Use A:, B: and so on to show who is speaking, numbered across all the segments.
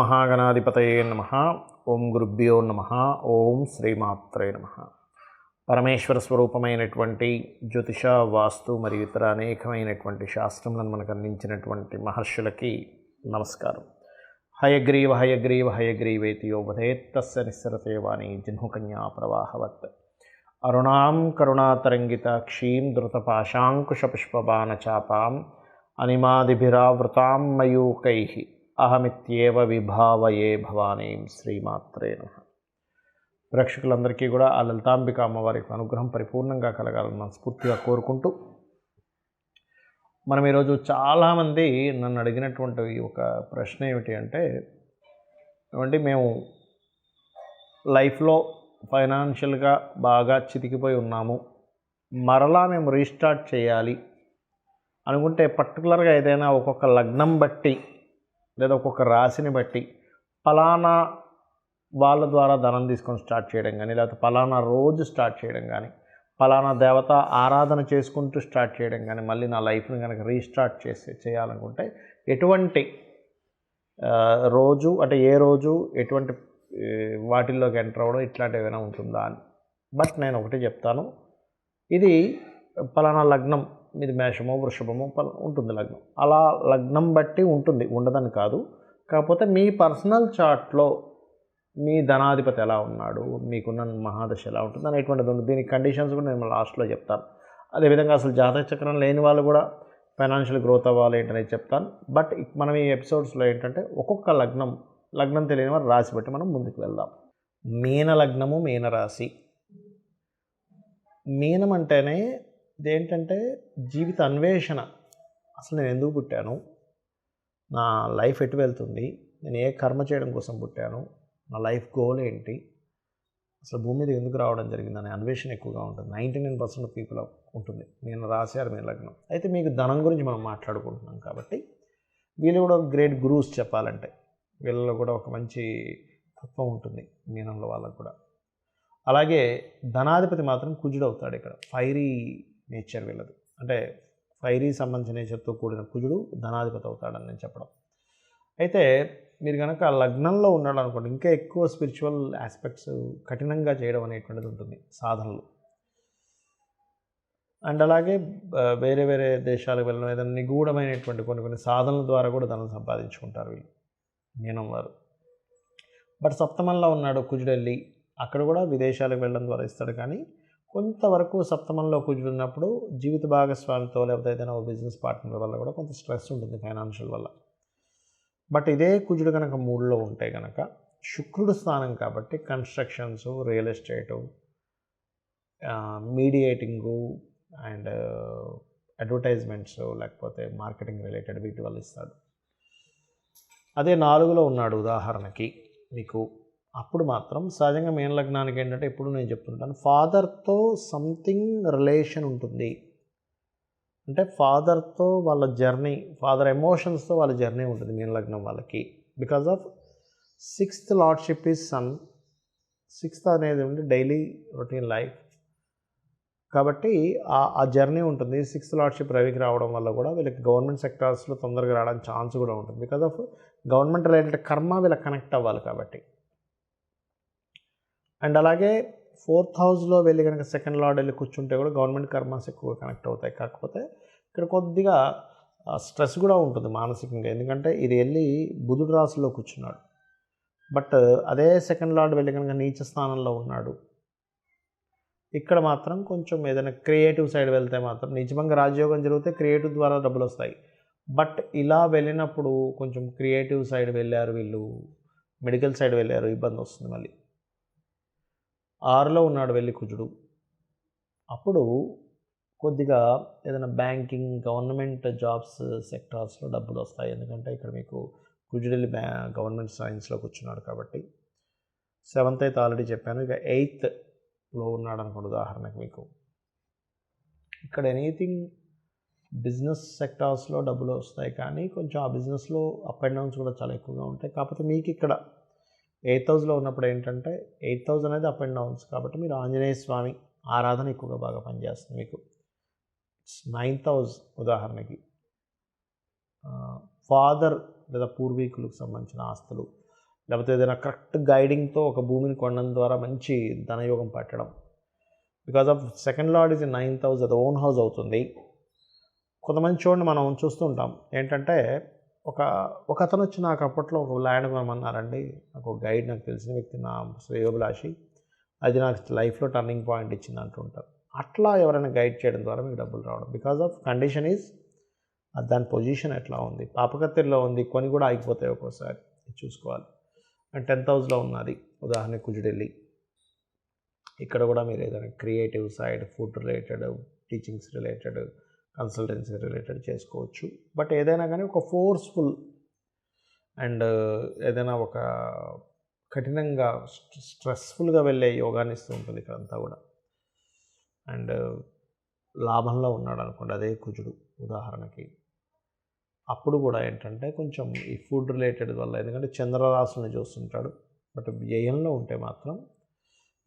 A: మహాగణాధిపతయే నమః. ఓం గురుభ్యో నమః. ఓం శ్రీమాత్రే నమః. పరమేశ్వర స్వరూపమైనటువంటి జ్యోతిష, వాస్తు మరియు ఇతర అనేకమైనటువంటి శాస్త్రములను మనకు అందించినటువంటి మహర్షులకి నమస్కారం. హయగ్రీవ హయగ్రీవ హయగ్రీవేతి యో వదేత్ తస్య నిస్సరతే వాణి జిహ్నుకన్యా ప్రవాహవత్. అరుణాం కరుణాతరంగితాక్షీం ధృతపాశాంకుశపుష్పబాణచాపాం అనిమాదిభిరావృతాం మయూకైః అహమిత్యేవ విభావయే భవానీం. శ్రీమాత్రే నమః. ప్రేక్షకులందరికీ కూడా ఆ లలితాంబిక అమ్మవారి అనుగ్రహం పరిపూర్ణంగా కలగాలని మనస్ఫూర్తిగా కోరుకుంటూ, మనం ఈరోజు చాలామంది నన్ను అడిగినటువంటి ఒక ప్రశ్న ఏమిటి అంటే, ఏమంటే మేము లైఫ్లో ఫైనాన్షియల్గా బాగా చితికిపోయి ఉన్నాము, మరలా మేము రీస్టార్ట్ చేయాలి అనుకుంటే పర్టికులర్గా ఏదైనా ఒక్కొక్క లగ్నం బట్టి లేదా ఒక్కొక్క రాశిని బట్టి ఫలానా వాళ్ళ ద్వారా ధనం తీసుకొని స్టార్ట్ చేయడం కానీ, లేకపోతే ఫలానా రోజు స్టార్ట్ చేయడం కానీ, ఫలానా దేవత ఆరాధన చేసుకుంటూ స్టార్ట్ చేయడం కానీ, మళ్ళీ నా లైఫ్ని కనుక రీస్టార్ట్ చేయాలనుకుంటే ఎటువంటి రోజు అంటే ఏ రోజు ఎటువంటి వాటిల్లోకి ఎంటర్ అవ్వడం ఇట్లాంటివి ఏమైనా ఉంటుందా అని. బట్ నేను ఒకటి చెప్తాను, ఇది ఫలానా లగ్నం, ఇది మేషమో వృషభమో ఉంటుంది లగ్నం, అలా లగ్నం బట్టి ఉంటుంది, ఉండదని కాదు. కాకపోతే మీ పర్సనల్ చార్ట్లో మీ ధనాధిపతి ఎలా ఉన్నాడు, మీకున్న మహాదశ ఎలా ఉంటుంది అనేటువంటిది ఉంది. దీనికి కండిషన్స్ కూడా నేను లాస్ట్లో చెప్తాను. అదేవిధంగా అసలు జాతక చక్రం లేని వాళ్ళు కూడా ఫైనాన్షియల్ గ్రోత్ అవ్వాలి ఏంటనేది చెప్తాను. బట్ మనం ఈ ఎపిసోడ్స్లో ఏంటంటే ఒక్కొక్క లగ్నం తెలియని వారు రాశి బట్టి మనం ముందుకు వెళ్దాం. మీన లగ్నము, మీన రాశి. మీనం అంటేనే ఇదేంటంటే జీవిత అన్వేషణ. అసలు నేను ఎందుకు పుట్టాను, నా లైఫ్ ఎటు వెళ్తుంది, నేను ఏ కర్మ చేయడం కోసం పుట్టాను, నా లైఫ్ గోల్ ఏంటి, అసలు భూమి మీద ఎందుకు రావడం జరిగిందనే అన్వేషణ ఎక్కువగా ఉంటుంది. 99% పీపుల్ ఉంటుంది నేను రాశారు మీ లగ్నం. అయితే మీకు ధనం గురించి మనం మాట్లాడుకుంటున్నాం కాబట్టి వీళ్ళు కూడా గ్రేట్ గురూస్ చెప్పాలంటే. వీళ్ళలో కూడా ఒక మంచి తత్వం ఉంటుంది మీనంలో వాళ్ళకు కూడా. అలాగే ధనాధిపతి మాత్రం కుజుడు అవుతాడు. ఇక్కడ ఫైరీ నేచర్ వీళ్ళది, అంటే ఫైరీ సంబంధించిన నేచర్తో కూడిన కుజుడు ధనాధిపతి అవుతాడని నేను చెప్పడం. అయితే మీరు కనుక లగ్నంలో ఉన్నాడు అనుకోండి, ఇంకా ఎక్కువ స్పిరిచువల్ ఆస్పెక్ట్స్ కఠినంగా చేయడం అనేటువంటిది ఉంటుంది, సాధనలు. అండ్ అలాగే వేరే వేరే దేశాలకు వెళ్ళడం, ఏదైనా నిగూఢమైనటువంటి కొన్ని సాధనల ద్వారా కూడా ధనం సంపాదించుకుంటారు వీళ్ళు మీనం వారు. బట్ సప్తమంలో ఉన్నాడు కుజుడు వెళ్ళి అక్కడ కూడా విదేశాలకు వెళ్ళడం ద్వారా ఇస్తాడు. కానీ కొంతవరకు సప్తమంలో కుజుడు ఉన్నప్పుడు జీవిత భాగస్వామితో లేకపోతే ఏదైనా బిజినెస్ పార్ట్నర్ వల్ల కూడా కొంత స్ట్రెస్ ఉంటుంది ఫైనాన్షియల్ వల్ల. బట్ ఇదే కుజుడు కనుక 3లో ఉంటే కనుక శుక్రుడు స్థానం కాబట్టి constructions, real estate, mediating and advertisements లేకపోతే మార్కెటింగ్ రిలేటెడ్ వీటి వల్ల ఇస్తాడు. అదే 4లో ఉన్నాడు ఉదాహరణకి మీకు, అప్పుడు మాత్రం సహజంగా మీన లగ్నానికి ఏంటంటే ఎప్పుడు నేను చెప్తుంటాను, ఫాదర్తో సంథింగ్ రిలేషన్ ఉంటుంది. అంటే ఫాదర్తో వాళ్ళ జర్నీ, ఫాదర్ ఎమోషన్స్తో వాళ్ళ జర్నీ ఉంటుంది మీన లగ్నం వాళ్ళకి. Because of 6th lordship is sun. 6th అనేది ఉంటే డైలీ రొటీన్ లైఫ్ కాబట్టి ఆ జర్నీ ఉంటుంది. 6th లార్డ్షిప్ రవికి రావడం వల్ల కూడా వీళ్ళకి గవర్నమెంట్ సెక్టార్స్లో తొందరగా రావడానికి ఛాన్స్ కూడా ఉంటుంది. బికాజ్ ఆఫ్ గవర్నమెంట్ రిలేటెడ్ కర్మ వీళ్ళకి కనెక్ట్ అవ్వాలి కాబట్టి. అండ్ అలాగే 4th హౌస్లో వెళ్ళి కనుక 2nd లార్డ్ వెళ్ళి కూర్చుంటే కూడా గవర్నమెంట్ కర్మాస్ ఎక్కువగా కనెక్ట్ అవుతాయి. కాకపోతే ఇక్కడ కొద్దిగా స్ట్రెస్ కూడా ఉంటుంది మానసికంగా, ఎందుకంటే ఇది వెళ్ళి బుధుడు రాశిలో కూర్చున్నాడు. బట్ అదే 2nd లార్డ్ వెళ్ళి కనుక నీచ స్థానంలో ఉన్నాడు. ఇక్కడ మాత్రం కొంచెం ఏదైనా క్రియేటివ్ సైడ్ వెళ్తే మాత్రం నిజంగా రాజయోగం జరిగితే క్రియేటివ్ ద్వారా డబ్బులు వస్తాయి. బట్ ఇలా వెళ్ళినప్పుడు కొంచెం క్రియేటివ్ సైడ్ వెళ్ళారు వీళ్ళు, మెడికల్ సైడ్ వెళ్ళారు, ఇబ్బంది వస్తుంది. మళ్ళీ 6లో ఉన్నాడు వెళ్ళి కుజుడు, అప్పుడు కొద్దిగా ఏదైనా బ్యాంకింగ్, గవర్నమెంట్ జాబ్స్ సెక్టార్స్లో డబ్బులు వస్తాయి. ఎందుకంటే ఇక్కడ మీకు కుజుడు వెళ్ళి గవర్నమెంట్ సైన్స్లో కూర్చున్నాడు కాబట్టి. 7th అయితే ఆల్రెడీ చెప్పాను. ఇక 8లో ఉన్నాడు అనుకోండి ఉదాహరణకు మీకు, ఇక్కడ ఎనీథింగ్ బిజినెస్ సెక్టార్స్లో డబ్బులు వస్తాయి. కానీ కొంచెం ఆ బిజినెస్లో అప్ అండ్ డౌన్స్ కూడా చాలా ఎక్కువగా ఉంటాయి. కాకపోతే మీకు ఇక్కడ 8th హౌస్లో ఉన్నప్పుడు ఏంటంటే 8th హౌస్ అనేది అప్ అండ్ డౌన్స్ కాబట్టి మీరు ఆంజనేయ స్వామి ఆరాధన ఎక్కువగా బాగా పనిచేస్తుంది మీకు. 9th హౌస్ ఉదాహరణకి ఫాదర్ లేదా పూర్వీకులకు సంబంధించిన ఆస్తులు, లేకపోతే ఏదైనా కరెక్ట్ గైడింగ్తో ఒక భూమిని కొనడం ద్వారా మంచి ధనయోగం పట్టడం. Because of second lord is 9th house, అది ఓన్ హౌస్ అవుతుంది. కొంతమంది చూడండి మనం చూస్తుంటాం ఏంటంటే ఒక అతను వచ్చి నాకు అప్పట్లో ఒక ల్యాండ్ కొనమన్నారండి, నాకు ఒక గైడ్, నాకు తెలిసిన వ్యక్తి, నా శ్రేయోభిలాషి, అది నాకు లైఫ్లో టర్నింగ్ పాయింట్ ఇచ్చింది అంటుంటారు. అట్లా ఎవరైనా గైడ్ చేయడం ద్వారా మీకు డబ్బులు రావడం. బికాజ్ ఆఫ్ కండిషన్ ఈజ్ దాని పొజిషన్ ఎట్లా ఉంది, పాపకత్తిలో ఉంది, కొని కూడా ఆగిపోతాయి ఒక్కోసారి, చూసుకోవాలి. అండ్ 10th హౌస్లో ఉన్నది, ఉదాహరణకి కుజుడెళ్ళి, ఇక్కడ కూడా మీరు ఏదైనా creative side, food related, teachings related, consultancy related చేసుకోవచ్చు. బట్ ఏదైనా కానీ ఒక ఫోర్స్ఫుల్ అండ్ ఏదైనా ఒక కఠినంగా స్ట్రెస్ఫుల్గా వెళ్ళే యోగాన్ని ఇస్తూ ఉంటుంది ఇక్కడంతా కూడా. అండ్ లాభంలో ఉన్నాడు అనుకోండి, అదే కుజుడు ఉదాహరణకి, అప్పుడు కూడా ఏంటంటే కొంచెం ఈ ఫుడ్ రిలేటెడ్ వల్ల, ఎందుకంటే చంద్రరాశులను చూస్తుంటాడు. బట్ వ్యయంలో ఉంటే మాత్రం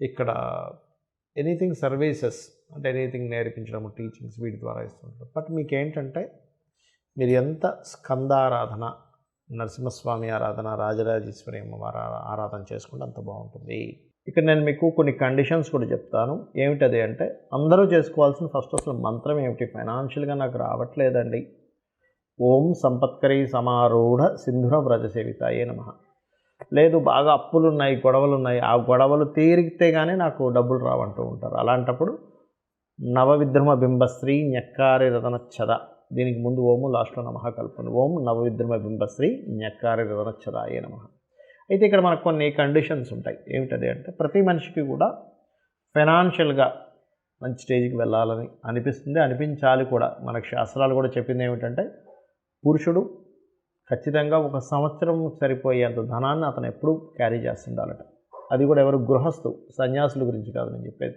A: ఇక్కడ ఎనీథింగ్ సర్వీసెస్ అంటే ఎనీథింగ్ నేర్పించడం, టీచింగ్స్, వీటి ద్వారా ఇస్తుంటారు. బట్ మీకు ఏంటంటే మీరు ఎంత స్కందారాధన, నరసింహస్వామి ఆరాధన, రాజరాజేశ్వరి అమ్మవారి ఆరాధన చేసుకుంటే అంత బాగుంటుంది. ఇక్కడ నేను మీకు కొన్ని కండిషన్స్ కూడా చెప్తాను. ఏమిటది అంటే, అందరూ చేసుకోవాల్సిన ఫస్ట్ అసలు మంత్రం ఏమిటి? ఫైనాన్షియల్గా నాకు రావట్లేదండి, ఓం సంపత్కరీ సమారూఢ సింధుర వ్రజ సేవితాయే నమః. లేదు బాగా అప్పులు ఉన్నాయి, గొడవలు ఉన్నాయి, ఆ గొడవలు తీరిగితే కానీ నాకు డబ్బులు రావంటూ ఉంటారు. అలాంటప్పుడు నవవిద్రుమ బింబశ్రీ ఞక్కారి రతనచ్చద, దీనికి ముందు ఓము లాస్ట్లో నమః కలుపుతుంది. ఓం నవవిద్రుమ బింబశ్రీ ఞక్కారి రతనచ్చదాయే నమః. అయితే ఇక్కడ మనకు కొన్ని కండిషన్స్ ఉంటాయి. ఏమిటది అంటే, ప్రతి మనిషికి కూడా ఫైనాన్షియల్గా మంచి స్టేజ్కి వెళ్ళాలని అనిపిస్తుంది, అనిపించాలి కూడా. మనకు శాస్త్రాలు కూడా చెప్పింది ఏమిటంటే, పురుషుడు ఖచ్చితంగా 1 సంవత్సరం సరిపోయేంత ధనాన్ని అతను ఎప్పుడూ క్యారీ చేస్తుండాలట. అది కూడా ఎవరు? గృహస్థు, సన్యాసుల గురించి కాదు నేను చెప్పేది.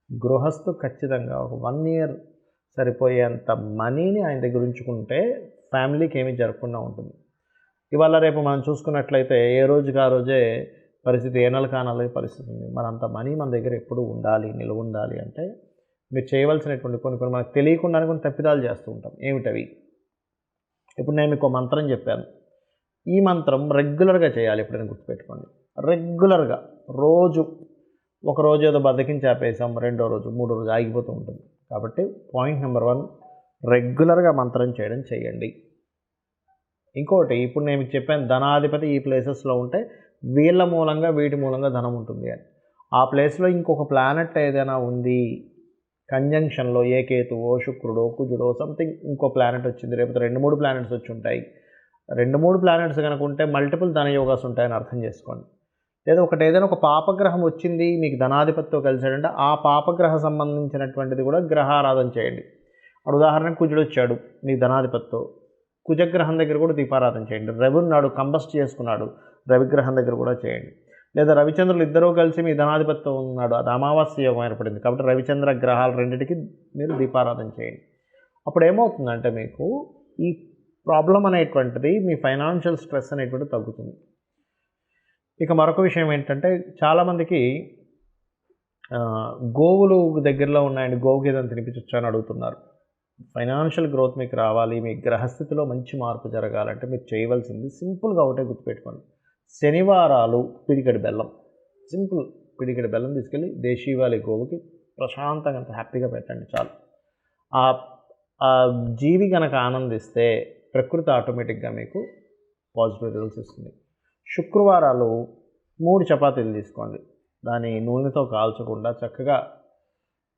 A: గృహస్థు ఖచ్చితంగా ఒక 1 year సరిపోయేంత మనీని ఆయన దగ్గర ఉంచుకుంటే ఫ్యామిలీకి ఏమీ జరగకుండా ఉంటుంది. ఇవాళ రేపు మనం చూసుకున్నట్లయితే ఏ రోజుకి ఆ రోజే పరిస్థితి, ఏ నెల కానాలే పరిస్థితి ఉంది. మరి అంత మనీ మన దగ్గర ఎప్పుడూ ఉండాలి, నిల్వ ఉండాలి అంటే మీరు చేయవలసినటువంటి కొన్ని మనకు తెలియకుండానే కొన్ని తప్పిదాలు చేస్తూ ఉంటాం. ఏమిటవి? ఇప్పుడు నేను మీకు మంత్రం చెప్పాను, ఈ మంత్రం రెగ్యులర్గా చేయాలి. ఎప్పుడైనా గుర్తుపెట్టుకోండి, రెగ్యులర్గా ఒక రోజు ఏదో బద్దకించి ఆపేసాం, 2వ రోజు 3వ రోజు ఆగిపోతూ ఉంటుంది. కాబట్టి పాయింట్ నెంబర్ 1, రెగ్యులర్గా మంత్రం చేయడం చేయండి. ఇంకోటి, ఇప్పుడు నేను మీకు చెప్పాను ధనాధిపతి ఈ ప్లేసెస్లో ఉంటే వీళ్ళ మూలంగా, వీటి మూలంగా ధనం ఉంటుంది అని. ఆ ప్లేస్లో ఇంకొక ప్లానెట్ ఏదైనా ఉంది కంజంక్షన్లో, ఏ కేతువో, శుక్రుడో, కుజుడో, సంథింగ్ ఇంకో ప్లానెట్ వచ్చింది, రేపు 2-3 ప్లానెట్స్ వచ్చి ఉంటాయి. 2-3 ప్లానెట్స్ కనుక ఉంటే మల్టిపుల్ ధనయోగాస్ ఉంటాయని అర్థం చేసుకోండి. లేదా ఏదైనా ఒక పాపగ్రహం వచ్చింది మీకు ధనాధిపతితో కలిసాడంటే ఆ పాపగ్రహ సంబంధించినటువంటిది కూడా గ్రహారాధన చేయండి. ఉదాహరణకు కుజుడు వచ్చాడు మీ ధనాధిపతితో, కుజగ్రహం దగ్గర కూడా దీపారాధన చేయండి. రవి ఉన్నాడు, కంబస్ట్ చేసుకున్నాడు, రవిగ్రహం దగ్గర కూడా చేయండి. లేదా రవిచంద్రులు ఇద్దరూ కలిసి మీ ధనాధిపతితో ఉన్నాడు, అది అమావాస్య యోగం ఏర్పడింది కాబట్టి రవిచంద్ర గ్రహాలు రెండింటికి మీరు దీపారాధన చేయండి. అప్పుడు ఏమవుతుందంటే మీకు ఈ ప్రాబ్లం అనేటువంటిది, మీ ఫైనాన్షియల్ స్ట్రెస్ అనేటువంటిది తగ్గుతుంది. ఇక మరొక విషయం ఏంటంటే, చాలామందికి గోవులు దగ్గరలో ఉన్నాయండి, గోవుకి ఏదైనా తినిపించవచ్చు అని అడుగుతున్నారు. ఫైనాన్షియల్ గ్రోత్ మీకు రావాలి, మీ గ్రహస్థితిలో మంచి మార్పు జరగాలంటే మీరు చేయవలసింది సింపుల్గా ఒకటే గుర్తుపెట్టుకోండి. శనివారాలు పిడికెడు బెల్లం, సింపుల్ పిడికెడు బెల్లం తీసుకెళ్ళి దేశీవాలి గోవుకి ప్రశాంతంగా అంత హ్యాపీగా పెట్టండి చాలు. ఆ జీవి కనుక ఆనందిస్తే ప్రకృతి ఆటోమేటిక్గా మీకు పాజిటివ్ రిజల్ట్స్ ఇస్తుంది. శుక్రవారాలు 3 చపాతీలు తీసుకోండి, దాని నూనెతో కాల్చకుండా చక్కగా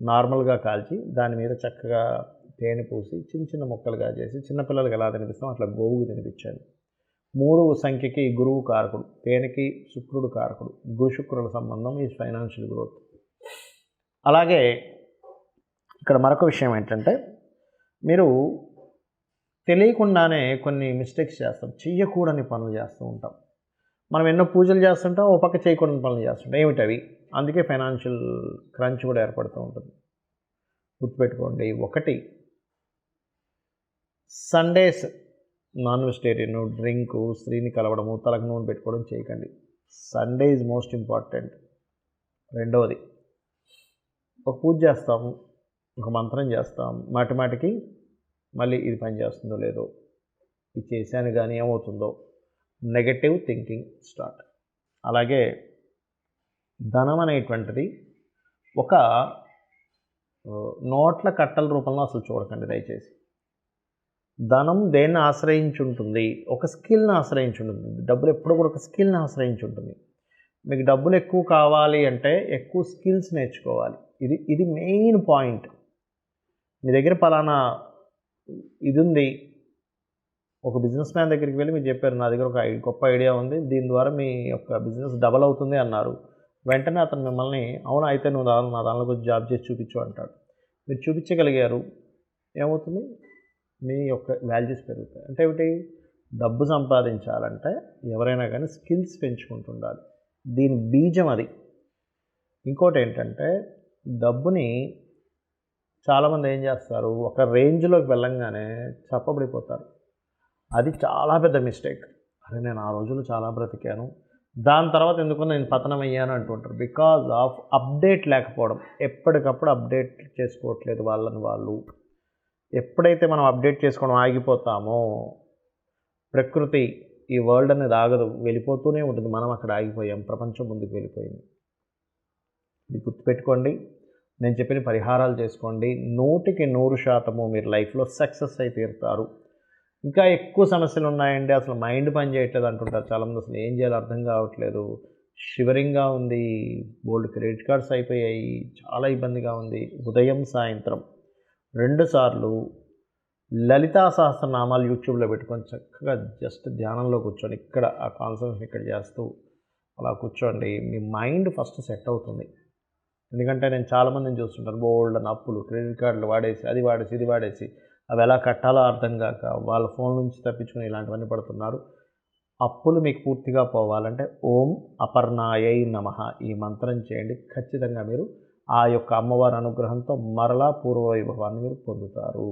A: నార్మల్గా కాల్చి దాని మీద చక్కగా తేనె పూసి చిన్న ముక్కలుగా చేసి చిన్నపిల్లలకి ఎలా తినిపిస్తాం అట్లా గోవుకు తినిపించండి. 3 సంఖ్యకి గురువు కారకుడు, తేనెకి శుక్రుడు కారకుడు, గురు శుక్రుల సంబంధం ఈ ఫైనాన్షియల్ గ్రోత్. అలాగే ఇక్కడ మరొక విషయం ఏంటంటే, మీరు తెలియకుండానే కొన్ని మిస్టేక్స్ చేస్తాం, చెయ్యకూడని పనులు చేస్తూ ఉంటాం. మనం ఎన్నో పూజలు చేస్తుంటాం, ఓ పక్క చేయకూడని పనులు చేస్తుంటాం. ఏమిటవి? అందుకే ఫైనాన్షియల్ క్రంచ్ కూడా ఏర్పడుతూ ఉంటుంది. గుర్తుపెట్టుకోండి. 1, సండేస్ నాన్ వెజిటేరియన్, డ్రింకు, స్త్రీని కలవడము, తలకు నూనె పెట్టుకోవడం చేయకండి. Sunday is most important. 2వది, ఒక పూజ చేస్తాము, ఒక మంత్రం చేస్తాం, మాటికి మళ్ళీ ఇది పని చేస్తుందో లేదో, ఇది చేశాను కానీ ఏమవుతుందో, నెగటివ్ థింకింగ్ స్టార్ట్. అలాగే ధనం అనేటువంటిది ఒక నోట్ల కట్టల రూపంలో అసలు చూడకండి దయచేసి. ధనం దేన్ని ఆశ్రయించి ఉంటుంది? ఒక స్కిల్ని ఆశ్రయించి ఉంటుంది. డబ్బులు ఎప్పుడు కూడా ఒక స్కిల్ని ఆశ్రయించి ఉంటుంది. మీకు డబ్బులు ఎక్కువ కావాలి అంటే ఎక్కువ స్కిల్స్ నేర్చుకోవాలి. ఇది మెయిన్ పాయింట్. మీ దగ్గర పలానా ఇది ఉంది, ఒక బిజినెస్ మ్యాన్ దగ్గరికి వెళ్ళి మీరు చెప్పారు, నా దగ్గర ఒక గొప్ప ఐడియా ఉంది, దీని ద్వారా మీ యొక్క బిజినెస్ డబల్ అవుతుంది అన్నారు. వెంటనే అతను మిమ్మల్ని అవునా అయితే నువ్వు నా దానిలో కొంచెం జాబ్ చేసి చూపించు అంటాడు. మీరు చూపించగలిగారు, ఏమవుతుంది? మీ యొక్క వాల్యూస్ పెరుగుతాయి. అంటే ఏమిటి? డబ్బు సంపాదించాలంటే ఎవరైనా కానీ స్కిల్స్ పెంచుకుంటుండాలి. దీని బీజం అది. ఇంకోటి ఏంటంటే డబ్బుని చాలామంది ఏం చేస్తారు, ఒక రేంజ్లోకి వెళ్ళంగానే చప్పబడిపోతారు. అది చాలా పెద్ద మిస్టేక్. అరే నేను ఆ రోజులు చాలా బ్రతికాను, దాని తర్వాత ఎందుకు నేను పతనం అయ్యాను అంటుంటారు. బికాజ్ ఆఫ్ అప్డేట్ లేకపోవడం. ఎప్పటికప్పుడు అప్డేట్ చేసుకోవట్లేదు వాళ్ళని వాళ్ళు. ఎప్పుడైతే మనం అప్డేట్ చేసుకోవడం ఆగిపోతామో ప్రకృతి, ఈ వరల్డ్ అనేది ఆగదు, వెళ్ళిపోతూనే ఉంటుంది. మనం అక్కడ ఆగిపోయాం, ప్రపంచం ముందుకు వెళ్ళిపోయింది. ఇది గుర్తుపెట్టుకోండి. నేను చెప్పిన పరిహారాలు చేసుకోండి. 100% మీరు లైఫ్లో సక్సెస్ అయి తీరుతారు. ఇంకా ఎక్కువ సమస్యలు ఉన్నాయండి, అసలు మైండ్ పని చేయట్లేదు అంటుంటారు చాలామంది. అసలు ఏం చేయాలో అర్థం కావట్లేదు, షివరింగ్గా ఉంది, బోల్డ్ క్రెడిట్ కార్డ్స్ అయిపోయాయి, చాలా ఇబ్బందిగా ఉంది. ఉదయం సాయంత్రం 2 సార్లు లలితా సహస్రనామాలు యూట్యూబ్లో పెట్టుకొని చక్కగా జస్ట్ ధ్యానంలో కూర్చొని ఇక్కడ ఆ కాన్సన్ట్రేషన్ ఇక్కడ చేస్తూ అలా కూర్చోండి. మీ మైండ్ ఫస్ట్ సెట్ అవుతుంది. ఎందుకంటే నేను చాలామందిని చూస్తుంటాను, బోల్డ్ అని అప్పులు, క్రెడిట్ కార్డులు వాడేసి, అది వాడేసి, ఇది వాడేసి, అవి ఎలా కట్టాలో అర్థం కాక వాళ్ళ ఫోన్ నుంచి తప్పించుకొని ఇలాంటివన్నీ పడుతున్నారు. అప్పులు మీకు పూర్తిగా పోవాలంటే ఓం అపర్ణాయై నమః ఈ మంత్రం చేయండి. ఖచ్చితంగా మీరు ఆ యొక్క అమ్మవారి అనుగ్రహంతో మరలా పూర్వ వైభవాన్ని మీరు పొందుతారు.